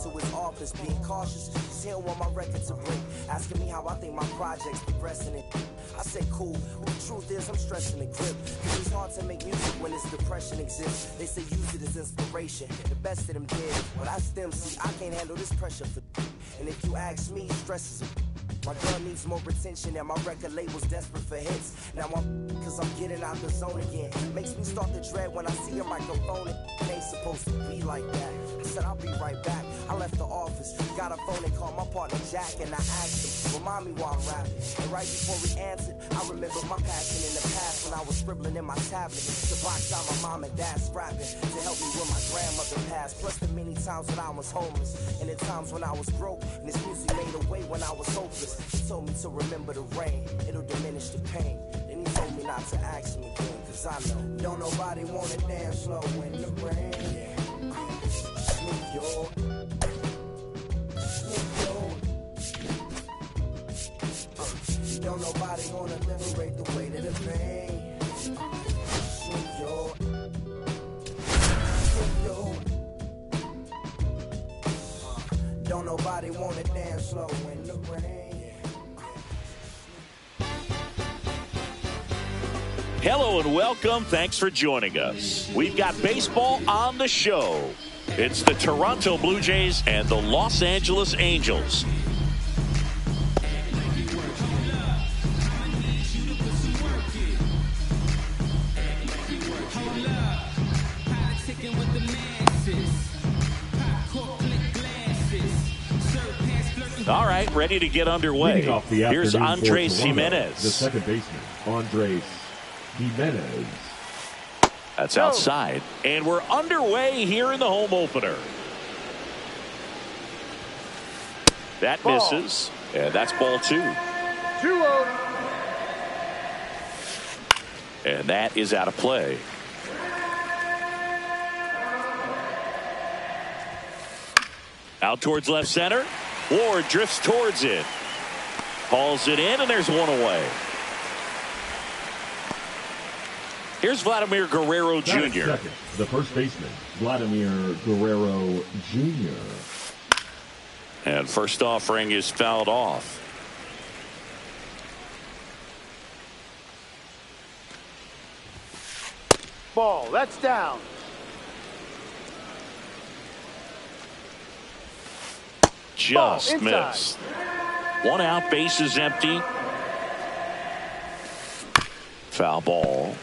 to his office, being cautious, cause he don't want my record to break. Asking me how I think my project's progressing it. I say cool, but the truth is I'm stressing the grip. Cause it's hard to make music when this depression exists. They say use it as inspiration, the best of them did. But I stem, see, I can't handle this pressure for. And if you ask me, stress is a. My girl needs more attention and my record label's desperate for hits. Now cause I'm getting out the zone again. Makes me start to dread when I see a microphone. It ain't supposed to be like that. I said I'll be right back. I left the office, got a phone and called my partner Jack, and I asked him, remind me while I'm rapping. And right before he answered, I remembered my passion in the past when I was scribbling in my tablet to box out my mom and dad's rapping to help me when my grandmother passed. Plus the many times when I was homeless and the times when I was broke, and this music made a way when I was hopeless. He told me to remember the rain, it'll diminish the pain. Then he told me not to ask him again, cause I know don't nobody wanna dance slow in the rain. Sneak your, don't nobody wanna liberate the weight of the pain. Sneak your, don't nobody wanna dance slow in the rain. Hello and welcome. Thanks for joining us. We've got baseball on the show. It's the Toronto Blue Jays and the Los Angeles Angels. All right, ready to get underway. Here's Andres Jimenez. The second baseman, Andres Jimenez. That's outside. And we're underway here in the home opener. That misses. And that's ball 2. 2-0. And that is out of play. Out towards left center. Ward drifts towards it. Hauls it in, and there's one away. Here's Vladimir Guerrero Jr. Second, the first baseman, Vladimir Guerrero Jr. And first offering is fouled off. Ball, that's down. Just missed. One out, base is empty. Foul ball.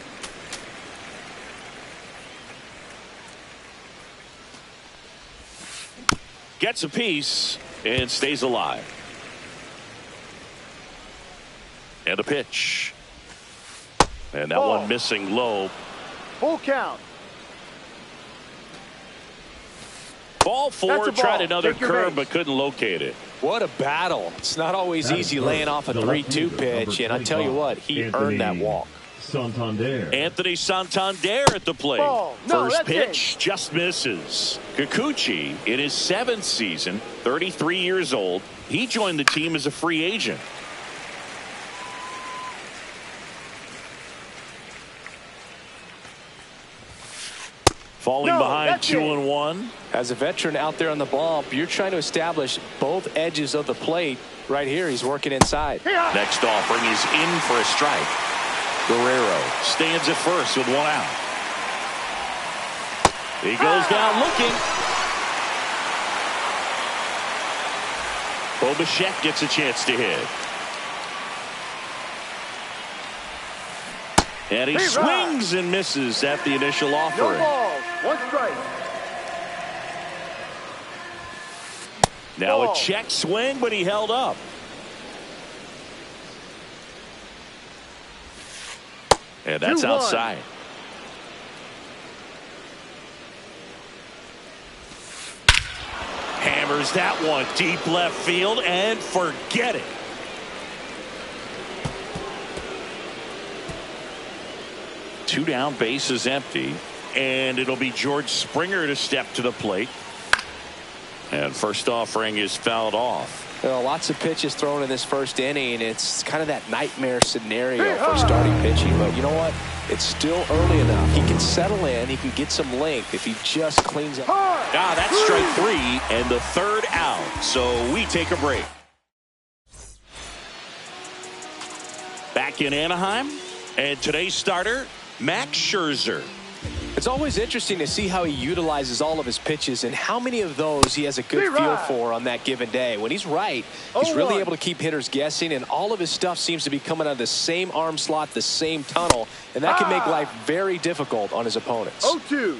Gets a piece and stays alive. And a pitch. And that one missing low. Full count. Ball 4, tried another curve but couldn't locate it. What a battle. It's not always easy laying off a 3-2 pitch, and I tell you what, he earned that walk. Santander. Anthony Santander at the plate. First pitch just misses. Kikuchi in his 7th season, 33 years old. He joined the team as a free agent. Falling behind 2-1. As a veteran out there on the bump, you're trying to establish both edges of the plate. Right here, he's working inside. Next offering is in for a strike. Guerrero stands at first with one out. He goes down looking. Bo Bichette gets a chance to hit. And he swings and misses at the initial offering. No balls, 1 strike. Now a check swing, but he held up. And that's 2-1. outside. Hammers that one deep left field and forget it. Two down, base is empty, and it'll be George Springer to step to the plate. And first offering is fouled off. Well, lots of pitches thrown in this first inning. It's kind of that nightmare scenario for starting pitching. But you know what? It's still early enough. He can settle in. He can get some length if he just cleans up. That's strike 3 and the third out. So we take a break. Back in Anaheim, and today's starter, Max Scherzer. It's always interesting to see how he utilizes all of his pitches and how many of those he has a good feel for on that given day. When he's right, he's really able to keep hitters guessing, and all of his stuff seems to be coming out of the same arm slot, the same tunnel, and that can make life very difficult on his opponents. 0-2.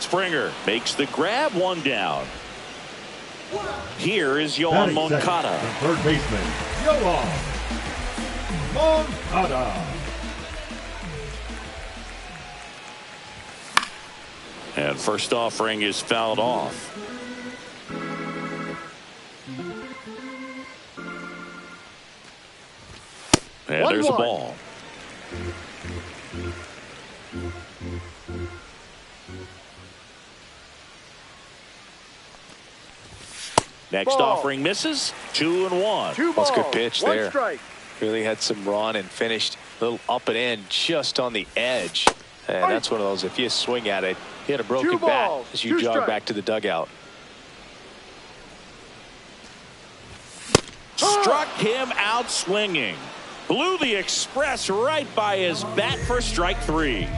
Springer makes the grab, one down. Here is Yoan Moncada. Third baseman, Yoan Moncada. And first offering is fouled off. And there's a ball. Next offering misses. 2-1. That's a good pitch there. Strike. Really had some run and finished a little up and in just on the edge. And that's one of those, if you swing at it, you hit a broken bat as you jog back to the dugout. Struck him out swinging. Blew the express right by his bat for strike 3.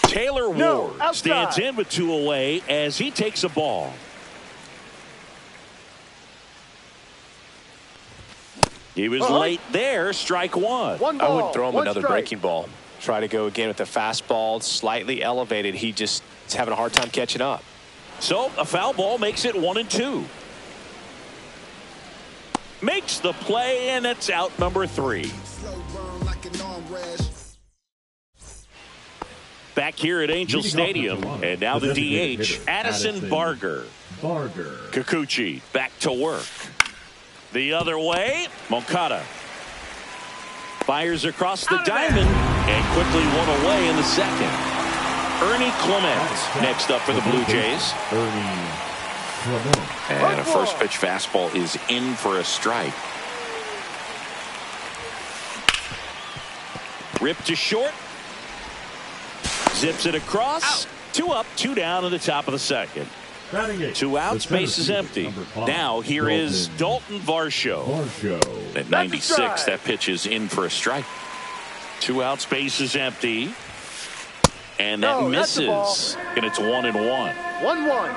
Taylor Ward stands in with 2 away as he takes a ball. He was late there, strike 1. I wouldn't throw him another breaking ball. Try to go again with the fastball, slightly elevated. He just is having a hard time catching up. So a foul ball makes it 1-2. Makes the play, and it's out number 3. Back here at Angel Stadium, and now the DH, Addison Barger. Kikuchi back to work. The other way, Moncada fires across the diamond and quickly one away in the second. Ernie Clement next up for the Blue Jays. And a first pitch fastball is in for a strike. Ripped to short. Zips it across. 2 up, 2 down at the top of the second. 2 outs, base is empty. Now here is Dalton Varsho. At 96, that pitch is in for a strike. 2 outs, base is empty. And that misses. And it's 1-1. 1-1.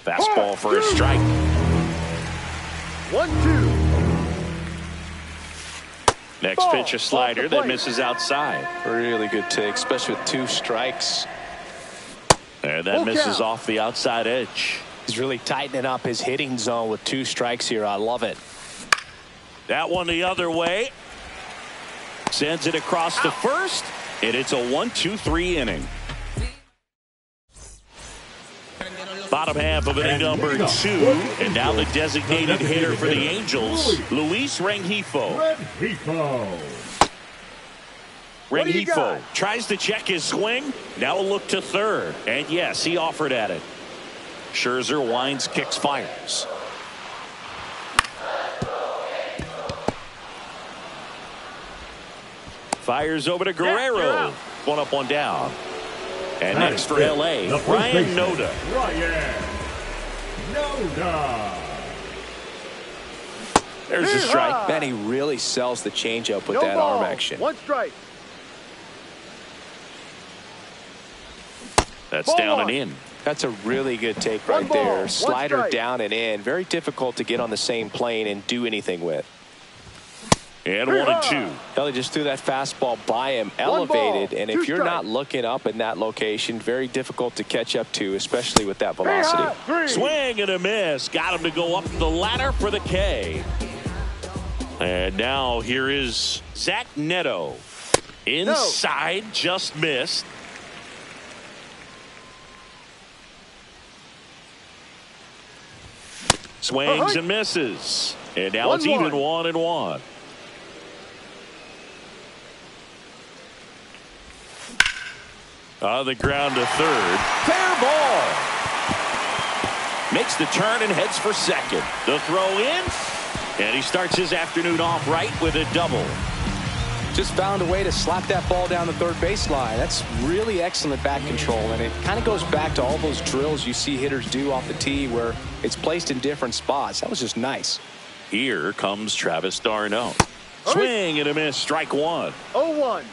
Fastball for a strike. 1-2. Next pitch, a slider that misses outside. Really good take, especially with 2 strikes. And that misses off the outside edge. He's really tightening up his hitting zone with 2 strikes here. I love it. That one the other way. Sends it across the first, and it's a 1-2-3 inning. Bottom half of inning number 2, and now the designated hitter for the Angels, Luis Rengifo. Rengifo tries to check his swing. Now a look to third, and yes, he offered at it. Scherzer winds, kicks, fires. Fires over to Guerrero. 1 up, 1 down. And next for L.A., Ryan Noda. There's a strike. Man, he really sells the changeup with that arm action. 1 strike. That's down and in. That's a really good take right there. Slider down and in. Very difficult to get on the same plane and do anything with. And 1-2. Well, he just threw that fastball by him, elevated, and if you're not looking up in that location, very difficult to catch up to, especially with that velocity. Swing and a miss. Got him to go up the ladder for the K. And now here is Zach Neto. Inside, just missed. Swings and misses. And now it's even 1-1. On the ground to third. Fair Makes the turn and heads for second. The throw in. And he starts his afternoon off right with a double. Just found a way to slap that ball down the third baseline. That's really excellent bat control, and it kind of goes back to all those drills you see hitters do off the tee where it's placed in different spots. That was just nice. Here comes Travis d'Arnaud. Swing and a miss. Strike one. 0-1.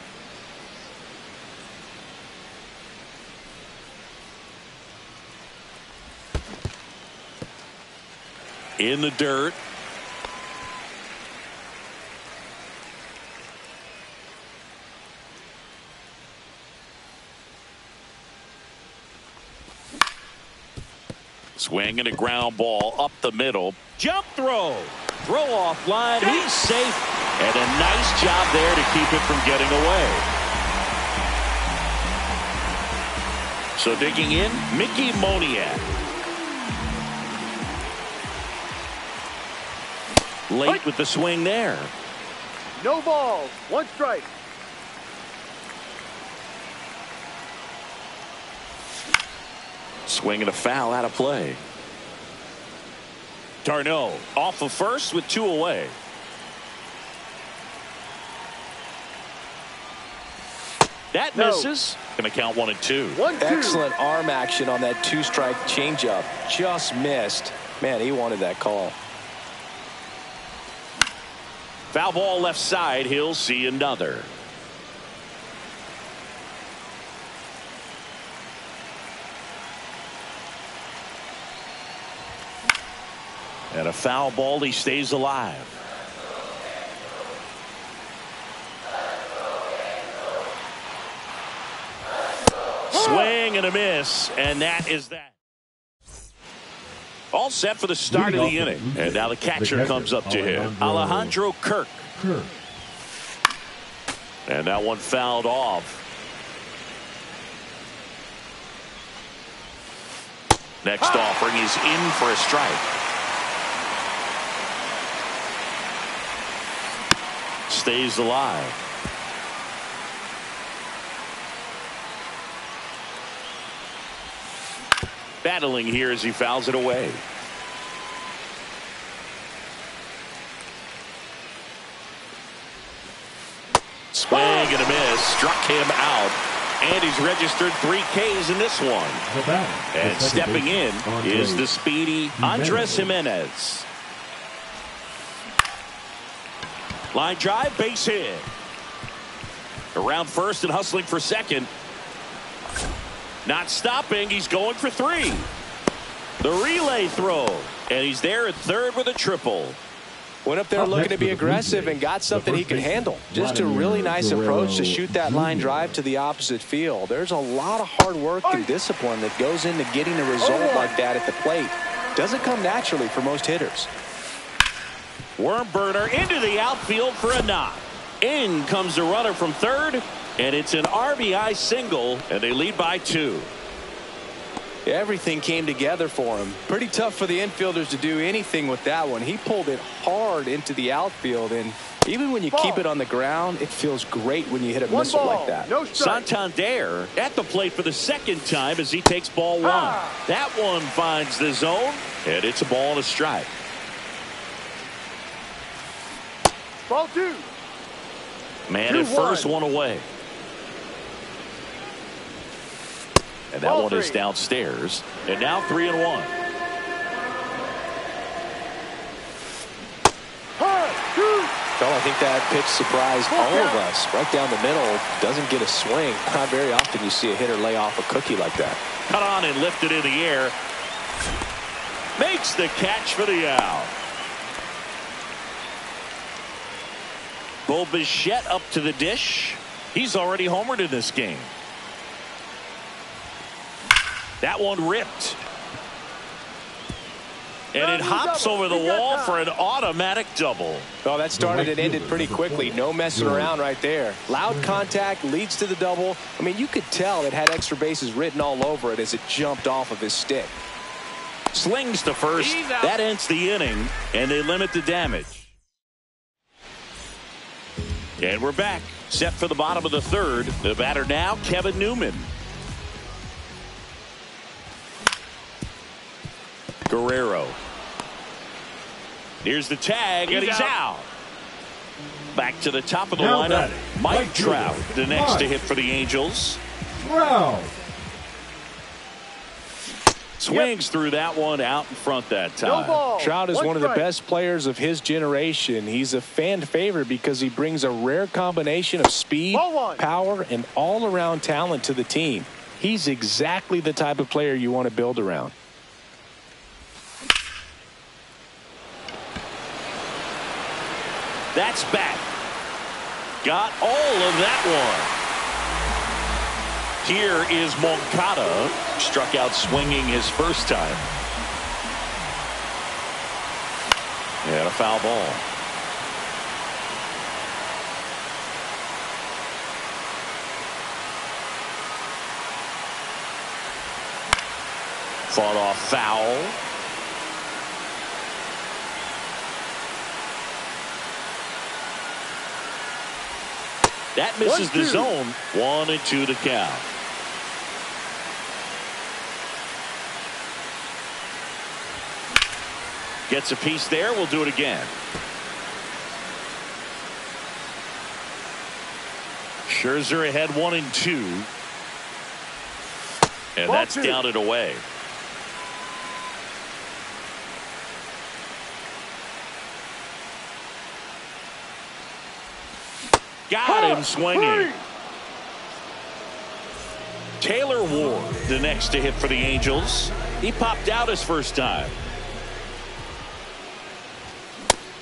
In the dirt. Swing and a ground ball up the middle. Jump throw. Throw off line. He's safe. And a nice job there to keep it from getting away. So digging in, Mickey Moniak. Late with the swing there. No balls. 1 strike. Swing and a foul out of play. d'Arnaud off of first with 2 away. That misses. Going to count 1 and 2. 1-2. Excellent arm action on that 2-strike changeup. Just missed. Man, he wanted that call. Foul ball left side. He'll see another. And a foul ball. He stays alive. Swing and a miss, and that is that. All set for the start of the inning. And now the catcher comes up to him. Alejandro Kirk. And that one fouled off. Next offering is in for a strike. Stays alive. Battling here as he fouls it away. Swing and a miss. Struck him out. And he's registered 3 Ks in this one. And stepping in is the speedy Andres Jimenez. Line drive, base hit. Around first and hustling for second. Not stopping. He's going for 3. The relay throw. And he's there at third with a triple. Went up there looking to be aggressive and got something he could handle. Just a really nice approach to shoot that line drive to the opposite field. There's a lot of hard work and discipline that goes into getting a result like that at the plate. Doesn't come naturally for most hitters. Worm burner into the outfield for a knock. In comes the runner from third. And it's an RBI single, and they lead by 2. Everything came together for him. Pretty tough for the infielders to do anything with that one. He pulled it hard into the outfield, and even when you keep it on the ground, it feels great when you hit a missile like that. No strike. Santander at the plate for the second time as he takes ball 1. That one finds the zone, and it's a ball and a strike. Ball 2. Man at first, 1 away. And that one is downstairs. And now 3-1. Well, I think that pitch surprised all of us. Right down the middle. Doesn't get a swing. Not very often you see a hitter lay off a cookie like that. Cut on and lifted in the air. Makes the catch for the out. Bo Bichette up to the dish. He's already homered in this game. That one ripped. And it hops over the wall for an automatic double. Oh, that started and ended pretty quickly. No messing around right there. Loud contact leads to the double. I mean, you could tell it had extra bases written all over it as it jumped off of his stick. Slings to first. That ends the inning, and they limit the damage. And we're back. Set for the bottom of the third. The batter now, Kevin Newman. Guerrero. Here's the tag, and he's out. Back to the top of the lineup. Mike Trout, the next to hit for the Angels. Trout. Swings through that one, out in front that time. No ball. Trout is one of the strike. best players of his generation. He's a fan favorite because he brings a rare combination of speed, power, and all-around talent to the team. He's exactly the type of player you want to build around. That's back. Got all of that one. Here is Moncada. Struck out swinging his first time. And a foul ball. Fought off foul. That misses the zone. 1-2 to count. Gets a piece there. We'll do it again. Scherzer ahead 1-2. And that's down and away. Got him swinging. Taylor Ward, the next to hit for the Angels. He popped out his first time.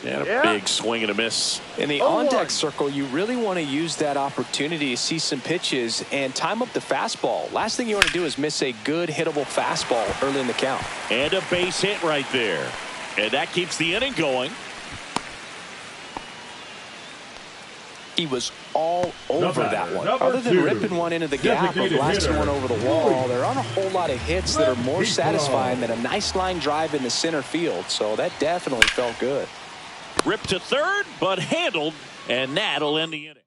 And a big swing and a miss. In the on-deck circle, you really want to use that opportunity to see some pitches and time up the fastball. Last thing you want to do is miss a good hittable fastball early in the count. And a base hit right there. And that keeps the inning going. He was all over that one. Other than ripping one into the gap or blasting one over the wall, there aren't a whole lot of hits that are more satisfying than a nice line drive in the center field. So that definitely felt good. Ripped to third, but handled, and that'll end the inning.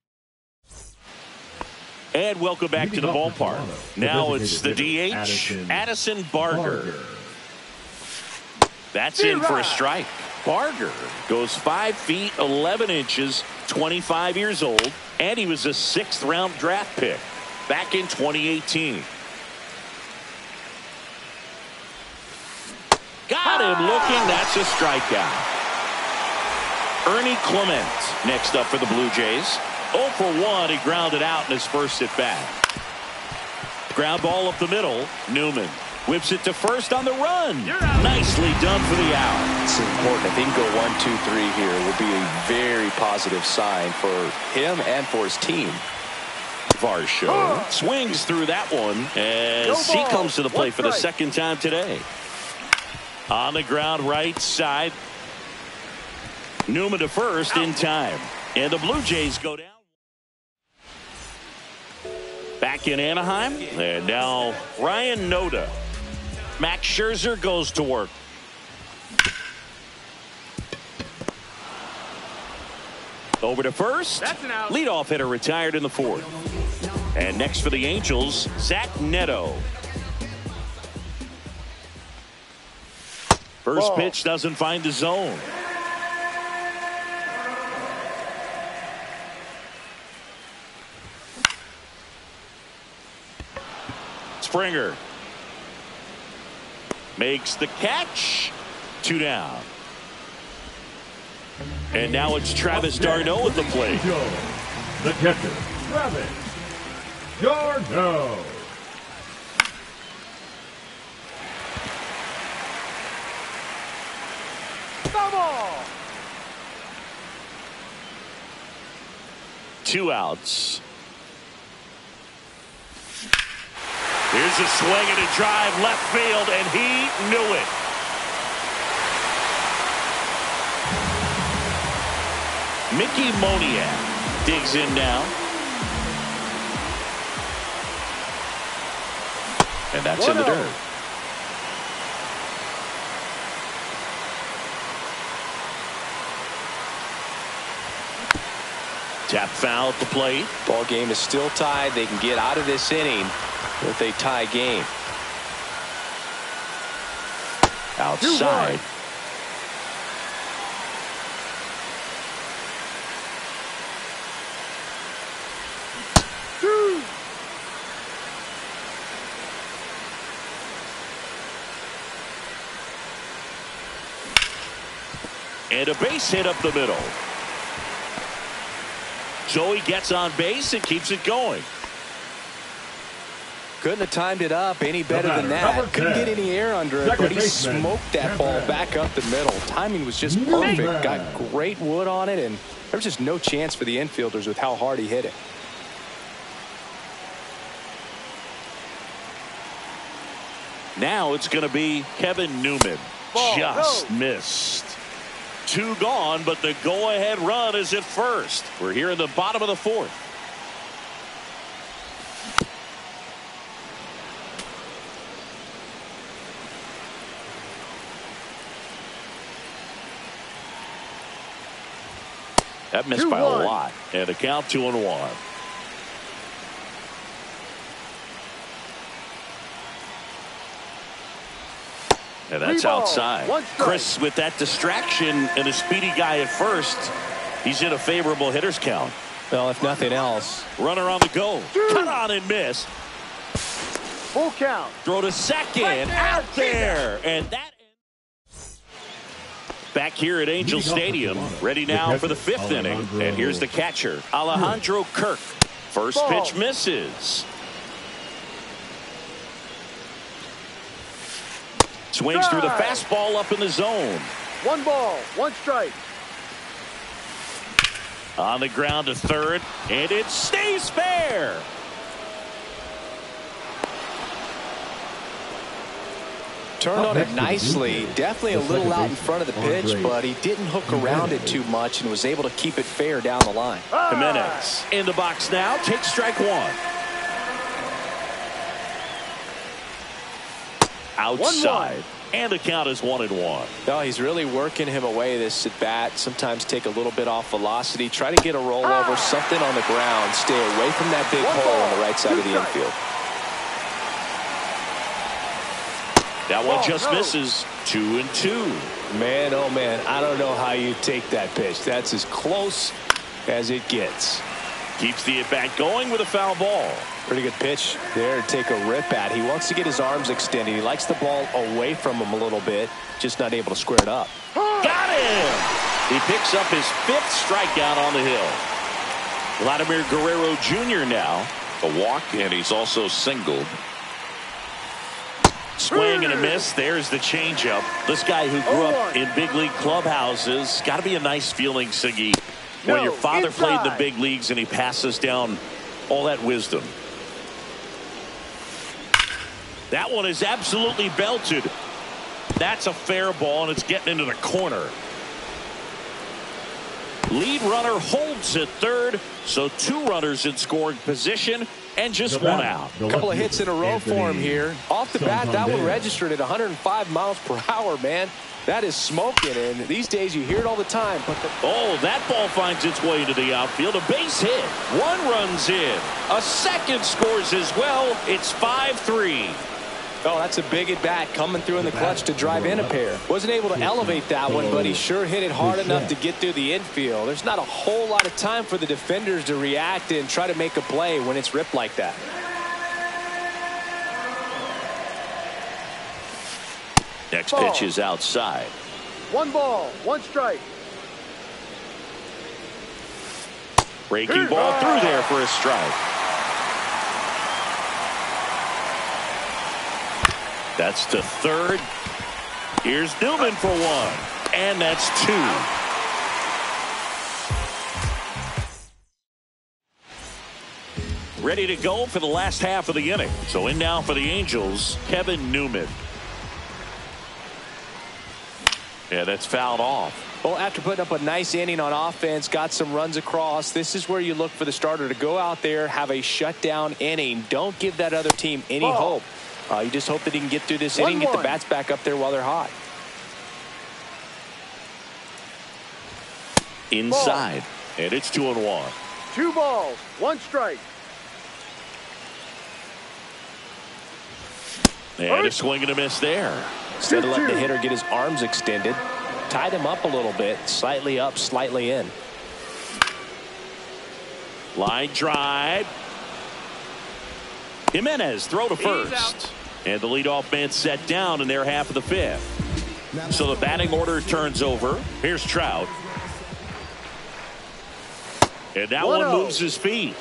And welcome back to the ballpark. Now it's the DH, Addison Barger. That's in for a strike. Barger goes 5 feet 11 inches, 25 years old, and he was a 6th-round draft pick back in 2018. Got him looking. That's a strikeout. Ernie Clement next up for the Blue Jays. 0 for 1. He grounded out in his first at bat. Ground ball up the middle. Newman whips it to first on the run. Nicely done for the out. It's important. If he can go 1, 2, 3 here, it will be a very positive sign for him and for his team. Varsho swings through that one as he comes to the plate for the second time today. On the ground right side. Newman to first in time. And the Blue Jays go down. Back in Anaheim. And now Ryan Noda. Max Scherzer goes to work. Over to first. Leadoff hitter retired in the 4th. And next for the Angels, Zach Neto. First pitch doesn't find the zone. Springer makes the catch. 2 down. And now it's Travis d'Arnaud at the plate. The catcher, Travis d'Arnaud. Ball. 2 outs. Here's a swing and a drive left field, and he knew it. Mickey Moniak digs in now. And that's in the dirt. Tap foul at the plate. Ball game is still tied. They can get out of this inning with a tie game. outside. 2-1. And a base hit up the middle. Joey gets on base and keeps it going. Couldn't have timed it up any better than that. Couldn't get any air under it, but he smoked that ball back up the middle. Timing was just perfect. Got great wood on it, and there was just no chance for the infielders with how hard he hit it. Now it's going to be Kevin Newman. Just missed. 2 gone, but the go-ahead run is at first. We're here in the bottom of the 4th. That missed by a lot. And a count 2-1. And that's outside. Chris, with that distraction and a speedy guy at first, he's in a favorable hitter's count. Well, if nothing else. Runner on the go. Cut on and miss. Full count. Throw to second. Out there. And that. Back here at Angel Stadium. Ready now for the 5th inning. And here's the catcher, Alejandro Kirk. First pitch misses. Swings through the fastball up in the zone. 1 ball, 1 strike. On the ground to third, and it stays fair. Turned on it nicely. Definitely a little out in front of the pitch, but he didn't hook around it too much and was able to keep it fair down the line. Jimenez in the box now. Takes strike 1. Outside. 1-1. And the count is 1-1. No, he's really working him away this at bat. Sometimes take a little bit off velocity. Try to get a rollover, something on the ground. Stay away from that big hole on the right side of the infield. That one just misses. 2-2. Man, oh man, I don't know how you take that pitch. That's as close as it gets. Keeps the at-bat going with a foul ball. Pretty good pitch there to take a rip at. He wants to get his arms extended. He likes the ball away from him a little bit, just not able to square it up. Got him! He picks up his 5th strikeout on the hill. Vladimir Guerrero Jr. now. A walk, and he's also singled. Swing and a miss. There's the changeup. This guy who grew up in big league clubhouses. Got to be a nice feeling, Siggy, when your father played in the big leagues and he passes down all that wisdom. That one is absolutely belted. That's a fair ball, and it's getting into the corner. Lead runner holds at third, so 2 runners in scoring position and just 1 out. A couple of hits in a row for him here. Off the bat, that one registered at 105 miles per hour, man. That is smoking, and these days you hear it all the time. But that ball finds its way into the outfield. A base hit. 1 runs in. A second scores as well. It's 5-3. Oh, that's a big at bat coming through in the clutch to drive in a pair. Wasn't able to elevate that one, but he sure hit it hard enough to get through the infield. There's not a whole lot of time for the defenders to react and try to make a play when it's ripped like that. Next pitch is outside. 1 ball, 1 strike. Breaking ball through there for a strike. That's to third. Here's Newman for 1. And that's 2. Ready to go for the last half of the inning. So in now for the Angels, Kevin Newman. Yeah, that's fouled off. Well, after putting up a nice inning on offense, got some runs across, this is where you look for the starter to go out there, have a shutdown inning. Don't give that other team any hope. You just hope that he can get through this inning, get the bats back up there while they're hot. Inside, and it's 2-1. 2 balls, 1 strike. And a swing and a miss there. Instead of letting the hitter get his arms extended, tied him up a little bit, slightly up, slightly in. Line drive. Jimenez throw to first. And the leadoff man set down in their half of the fifth. So the batting order turns over. Here's Trout. And that one moves his feet.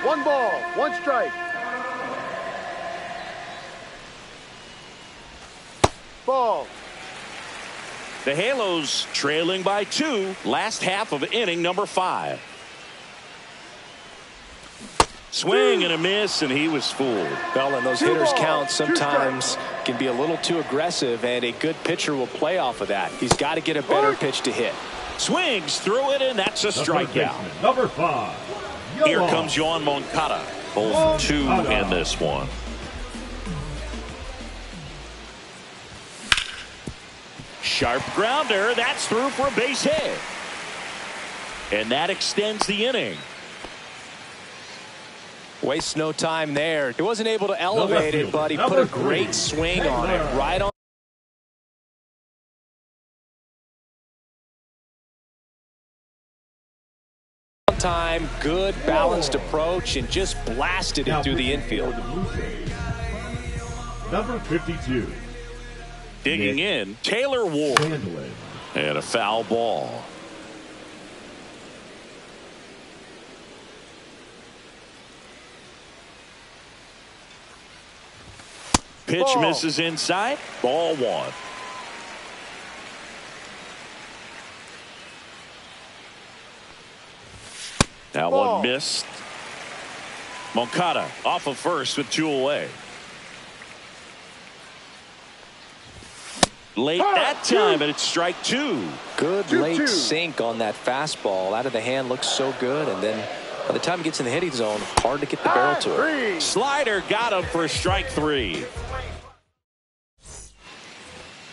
One ball, one strike. Ball. The Halos trailing by 2. Last half of inning number 5. Swing and a miss, and he was fooled. Well, and those hitters count sometimes can be a little too aggressive, and a good pitcher will play off of that. He's got to get a better pitch to hit. Swings through it, and that's a strikeout. Number 5. Here comes Yoan Moncada. 0-2 in this one. Sharp grounder. That's through for a base hit. And that extends the inning. Wastes no time there. He wasn't able to elevate it, but he put a great swing on it. Right on. Time, good balanced approach, and just blasted it through the infield. Number 52. Digging in, Taylor Ward. And a foul ball. Pitch misses inside. Ball 1. That one missed. Moncada off of first with 2 away. Late that time, and it's strike 2. Good late sink on that fastball. Out of the hand looks so good, and then by the time it gets in the hitting zone, hard to get the barrel to it. Slider got him for strike 3.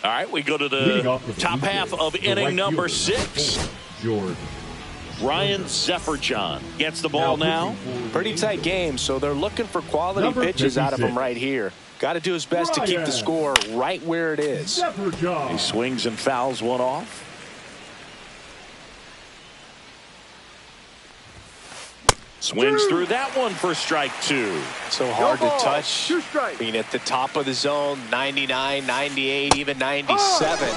All right, we go to the top half of inning number 6. Ryan Zefferjohn gets the ball now. Pretty tight game, so they're looking for quality pitches out of him right here. Got to do his best to keep the score right where it is. He swings and fouls one off. Swings through that one for strike 2. So hard to touch. Being at the top of the zone, 99, 98, even 97.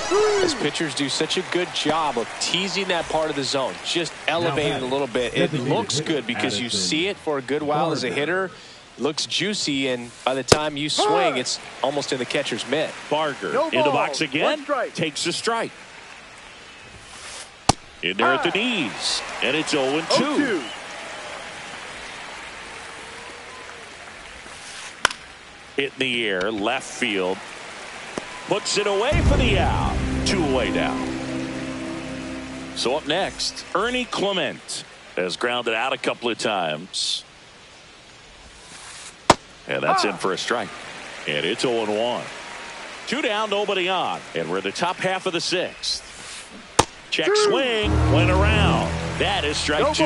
As pitchers do such a good job of teasing that part of the zone, just elevating a little bit. It looks good because you see it for a good while as a hitter. Looks juicy, and by the time you swing, it's almost in the catcher's mitt. Barger in the box again, takes a strike. In there at the knees, and it's 0-2. Hit in the air, left field. Puts it away for the out. 2 away now. So up next, Ernie Clement has grounded out a couple of times. And that's in for a strike. And it's 0-1. 2 down, nobody on. And we're in the top half of the 6th. Check swing, went around. That is strike 2.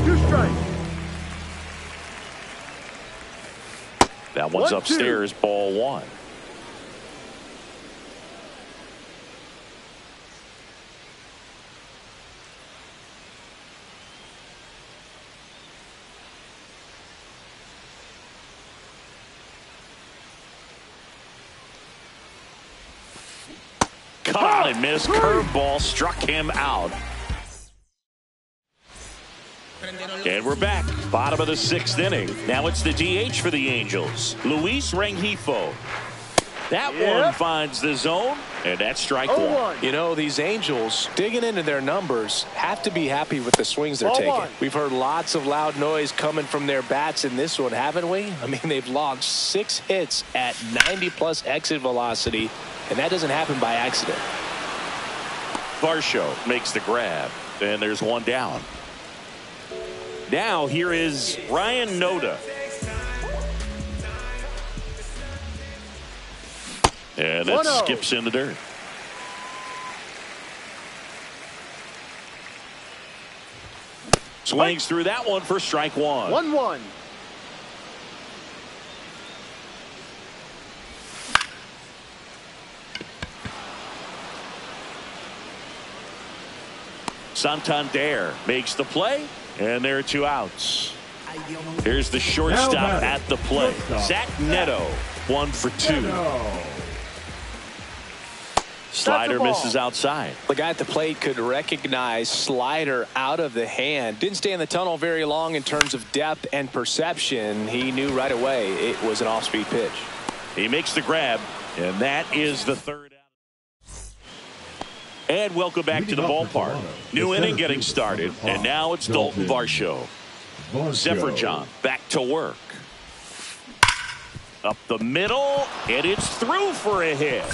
Two strikes. That one's upstairs, ball 1. Caught and missed. Curveball struck him out. And we're back. Bottom of the 6th inning. Now it's the DH for the Angels. Luis Rengifo. That one finds the zone, and that's strike 1. You know, these Angels, digging into their numbers, have to be happy with the swings they're taking. We've heard lots of loud noise coming from their bats in this one, haven't we? I mean, they've logged 6 hits at 90-plus exit velocity, and that doesn't happen by accident. Varsho makes the grab, and there's one down. Now here is Ryan Noda. And that skips in the dirt. Swings through that one for strike one. 1-1. Santander makes the play, and there are 2 outs. Here's the shortstop at the plate. Zach Neto, 1 for 2. Slider misses outside. The guy at the plate could recognize slider out of the hand. Didn't stay in the tunnel very long in terms of depth and perception. He knew right away it was an off-speed pitch. He makes the grab, and that is the 3rd out. And welcome back to the ballpark. New inning getting started, and now it's Dalton Varsho. Zephyr back to work. Up the middle, and it's through for a hit.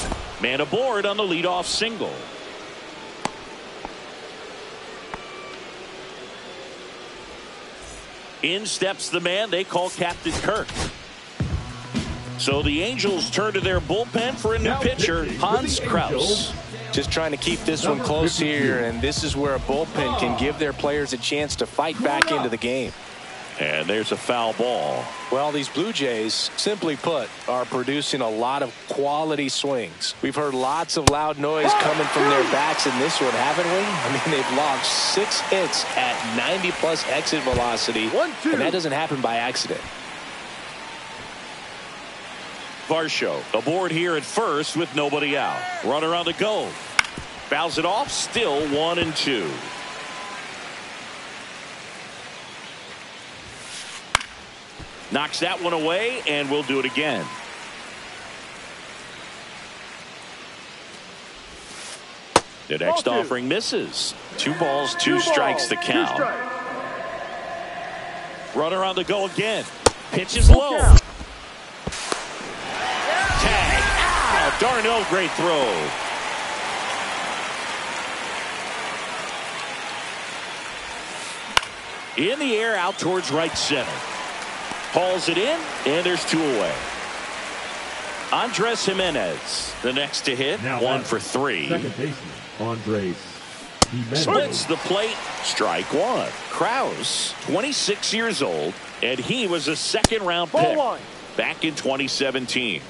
Man aboard on the leadoff single. In steps the man they call Captain Kirk. So the Angels turn to their bullpen for a new pitcher, Hans Kraus. Just trying to keep this one close here, and this is where a bullpen can give their players a chance to fight back into the game. And there's a foul ball. Well, these Blue Jays, simply put, are producing a lot of quality swings. We've heard lots of loud noise coming from their bats in this one, haven't we? I mean, they've logged 6 hits at 90-plus exit velocity, and that doesn't happen by accident. Varsho aboard here at first with nobody out. Runner on the go. Fouls it off, still 1-2. Knocks that one away, and we'll do it again. The next offering misses. 2 balls, 2 strikes the count. Runner on the go again. Pitch is low. Tag. Ow! Darno, great throw. In the air, out towards right center. Hauls it in, and there's 2 away. Andres Jimenez, the next to hit, now 1 for 3. Second baseman, Andres Jimenez. Splits the plate, strike 1. Kraus, 26 years old, and he was a second-round pick back in 2017.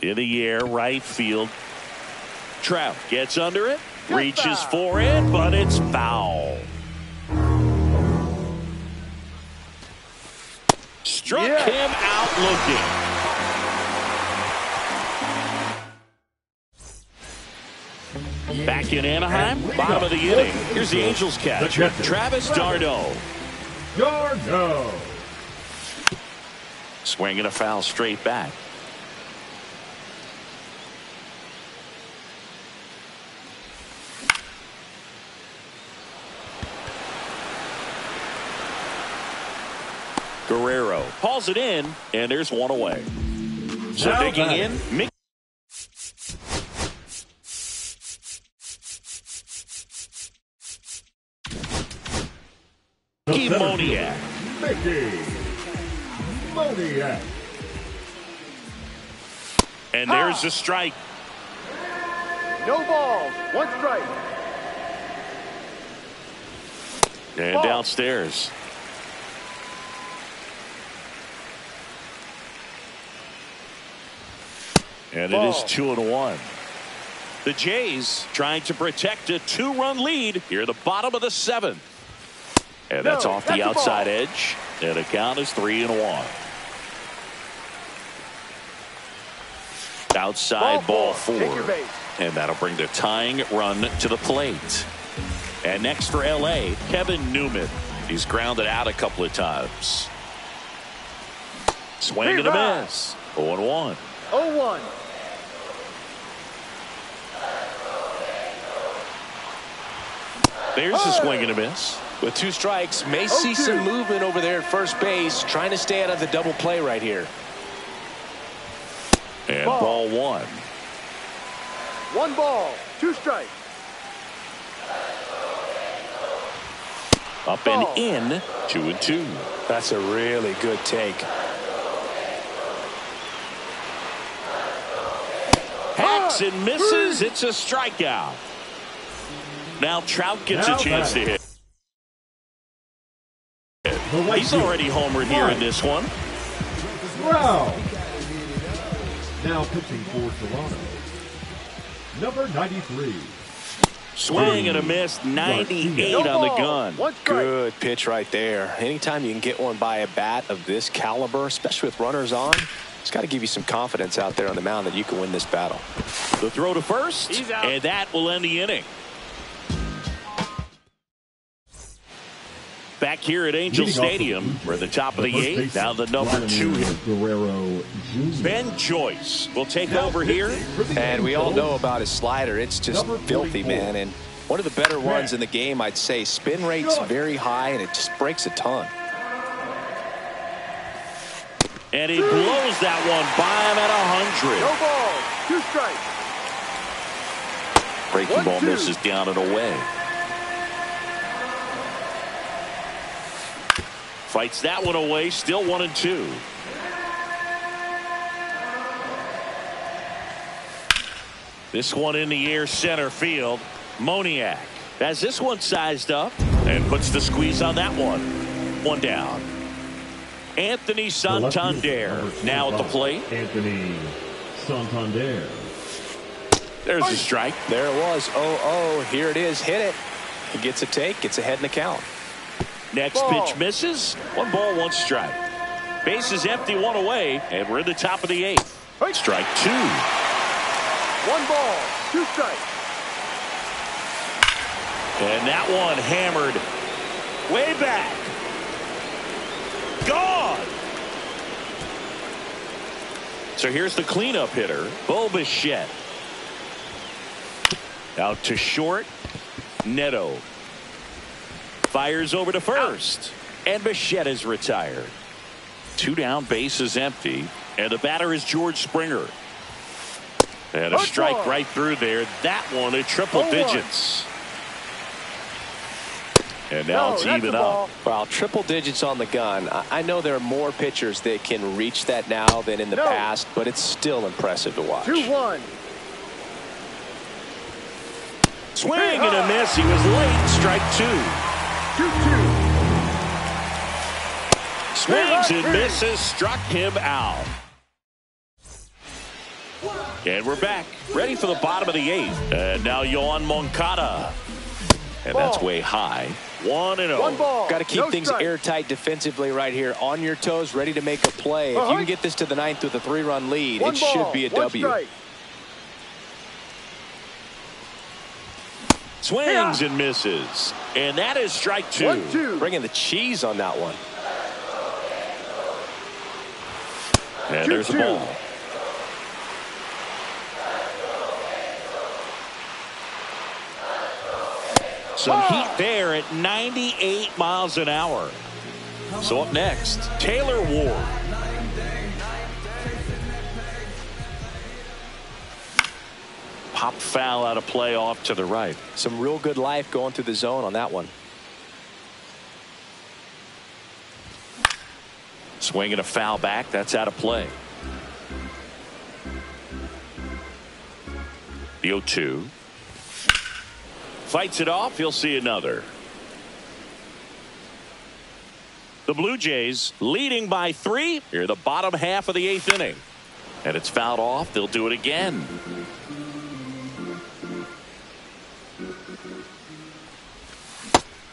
In the air, right field. Trout gets under it, reaches for it, but it's foul. Struck him out looking. Back in Anaheim, bottom of the inning. Here's the Angels catcher, Travis d'Arnaud. Swinging a foul straight back. Guerrero hauls it in, and there's 1 away. So now digging in, Mickey Moniak. And there's a strike. No balls, 1 strike. And downstairs. And it is 2-1. The Jays trying to protect a 2-run lead here at the bottom of the 7th. And that's off the outside edge. And the count is 3-1. Outside ball 4. And that'll bring the tying run to the plate. And next for LA, Kevin Newman. He's grounded out a couple of times. Swing and a miss. 0-1. 0-1. There's a swing and a miss. With 2 strikes, may see some movement over there at first base, trying to stay out of the double play right here. And ball 1. 1 ball, 2 strikes. Up and in, 2-2. That's a really good take. Hacks and misses. It's a strikeout. Now Trout gets a chance to hit. He's already homered here in this one. Wow. Now pitching for Toronto, number 93. Swing and a miss, 98 on the gun. Good pitch right there. Anytime you can get one by a bat of this caliber, especially with runners on, it's got to give you some confidence out there on the mound that you can win this battle. The throw to first, and that will end the inning. Back here at Angel Stadium, we're at the top of the 8th. Now the number 2 hitter, Ben Joyce, will take over here. And we all know about his slider. It's just filthy, man. And one of the better ones in the game, I'd say. Spin rate's very high, and it just breaks a ton. And he blows that one by him at 100. No ball. 2 strikes. Breaking ball misses down and away. Fights that one away, still 1-2. This one in the air, center field. Moniak has this one sized up and puts the squeeze on that one. One down. Anthony Santander now at the plate. Anthony Santander. There's a strike. There it was. 0-0. Here it is. Hit it. He gets a take. Gets ahead in the count. Next pitch misses. 1 ball, 1 strike. Base is empty, 1 away, and we're in the top of the 8th. Strike 2. 1 ball, 2 strikes. And that one hammered way back. Gone. So here's the cleanup hitter, Bo Bichette. Out to short. Neto fires over to first, and Bichette is retired. 2 down, base is empty, and the batter is George Springer. And a strike right through there. That one at triple digits. And now it's even up. Well, triple digits on the gun. I know there are more pitchers that can reach that now than in the past, but it's still impressive to watch. 2-1. Swing and a miss. He was late. Strike 2. 2-2. Swings and misses. Struck him out. And we're back. Ready for the bottom of the 8th. And now Yoan Moncada. And that's way high. 1-0. 1 ball. Got to keep things airtight defensively right here. On your toes, ready to make a play. If you can get this to the 9th with a 3-run lead, it should be a W. Strike. Swings and misses. And that is strike 2. 1-2. Bringing the cheese on that one. And there's a ball. Some heat there at 98 miles an hour. So up next, Taylor Ward. Pop foul out of play off to the right. Some real good life going through the zone on that one. Swinging a foul back. That's out of play. The 0-2. Fights it off. He'll see another. The Blue Jays leading by 3 here, the bottom half of the 8th inning. And it's fouled off. They'll do it again.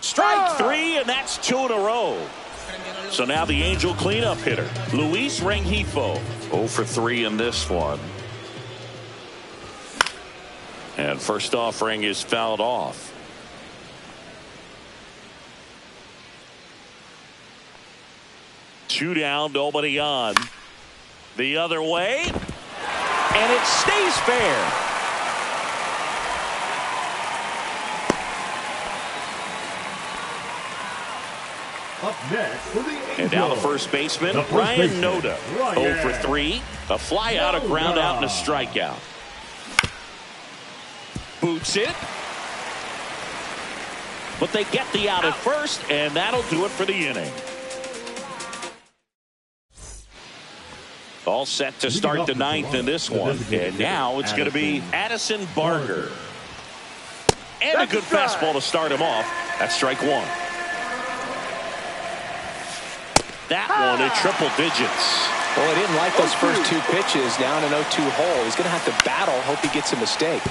Strike 3, and that's 2 in a row. So now the Angel cleanup hitter, Luis Rengifo. 0 for 3 in this one. And first offering is fouled off. Two down, nobody on. The other way. And it stays fair. Up next for the Angels. And now the first baseman, Ryan Noda. 0 for 3. A fly out, a ground out, and a strikeout. Boots it. But they get the out at first, and that'll do it for the inning. All set to start the 9th in this one. And now it's going to be Addison Barger. And a good fastball to start him off. That's strike one. That one at triple digits. Well, he didn't like those first two pitches. Now in an 0-2 hole. He's going to have to battle. Hope he gets a mistake.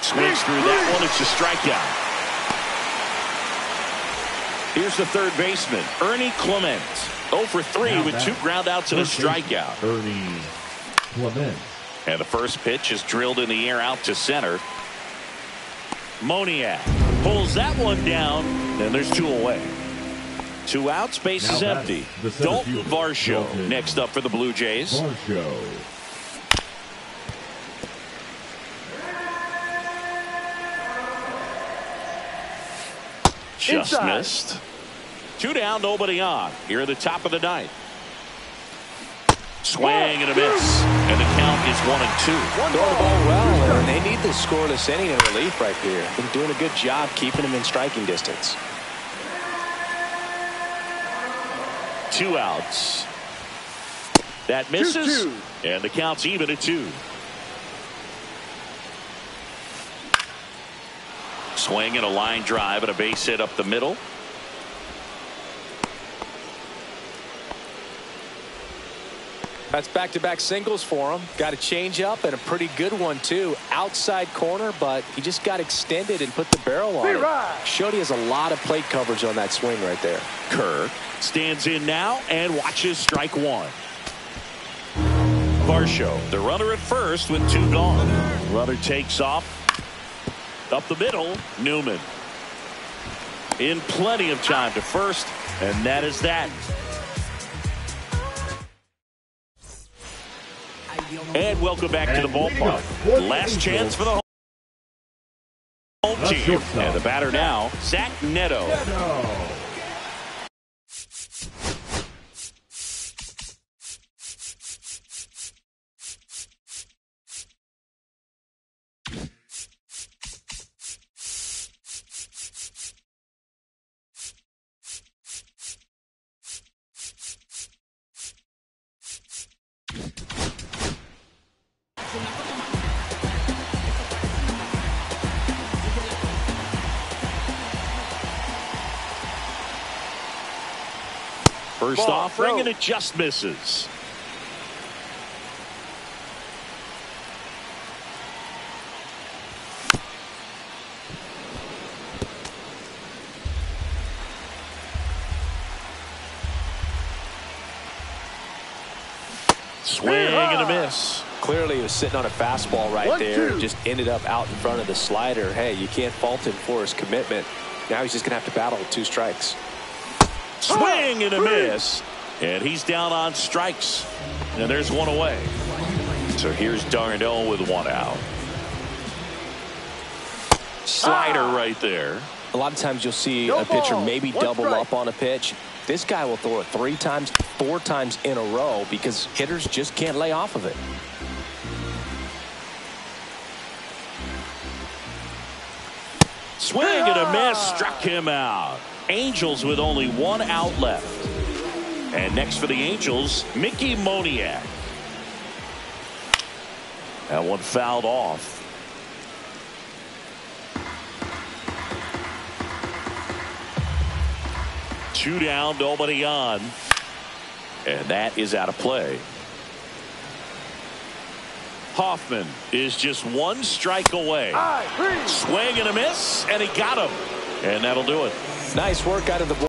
Swings through that one. It's a strikeout. Here's the third baseman, Ernie Clement. 0 for 3 with 2 groundouts and a strikeout. Ernie Clement. And the first pitch is drilled in the air out to center. Moniak pulls that one down, and there's 2 away. 2 outs, base is empty. Dalton Varsho next up for the Blue Jays. Varsho. Just missed. 2 down, nobody on. Here at the top of the ninth. Swing and a miss. And the count is 1-2. Throwing the ball well, and they need this scoreless inning in relief right here. Been doing a good job keeping him in striking distance. 2 outs. That misses. And the count's even at 2. Swing and a line drive and a base hit up the middle. That's back-to-back singles for him. Got a change-up and a pretty good one, too. Outside corner, but he just got extended and put the barrel on it. Showed he has a lot of plate coverage on that swing right there. Kerr stands in now and watches strike 1. Varsho, the runner at first with 2 gone. Runner takes off. Up the middle, Newman. In plenty of time to first, and that is that. And welcome back to the ballpark. Last chance for the home team. And the batter now, Zach Neto. First offering, and it just misses. Swing and a miss. Clearly he was sitting on a fastball right there. Just ended up out in front of the slider. Hey, you can't fault him for his commitment. Now he's just going to have to battle with 2 strikes. Swing and a miss. And he's down on strikes. And there's 1 away. So here's Darnell with 1 out. Slider right there. A lot of times you'll see a pitcher maybe double up on a pitch. This guy will throw it 3 times, 4 times in a row because hitters just can't lay off of it. Swing and a miss, struck him out. Angels with only 1 out left. And next for the Angels, Mickey Moniak. That one fouled off. Two down, nobody on. And that is out of play. Hoffman is just 1 strike away. Swing and a miss, and he got him. And that'll do it. Nice work out of the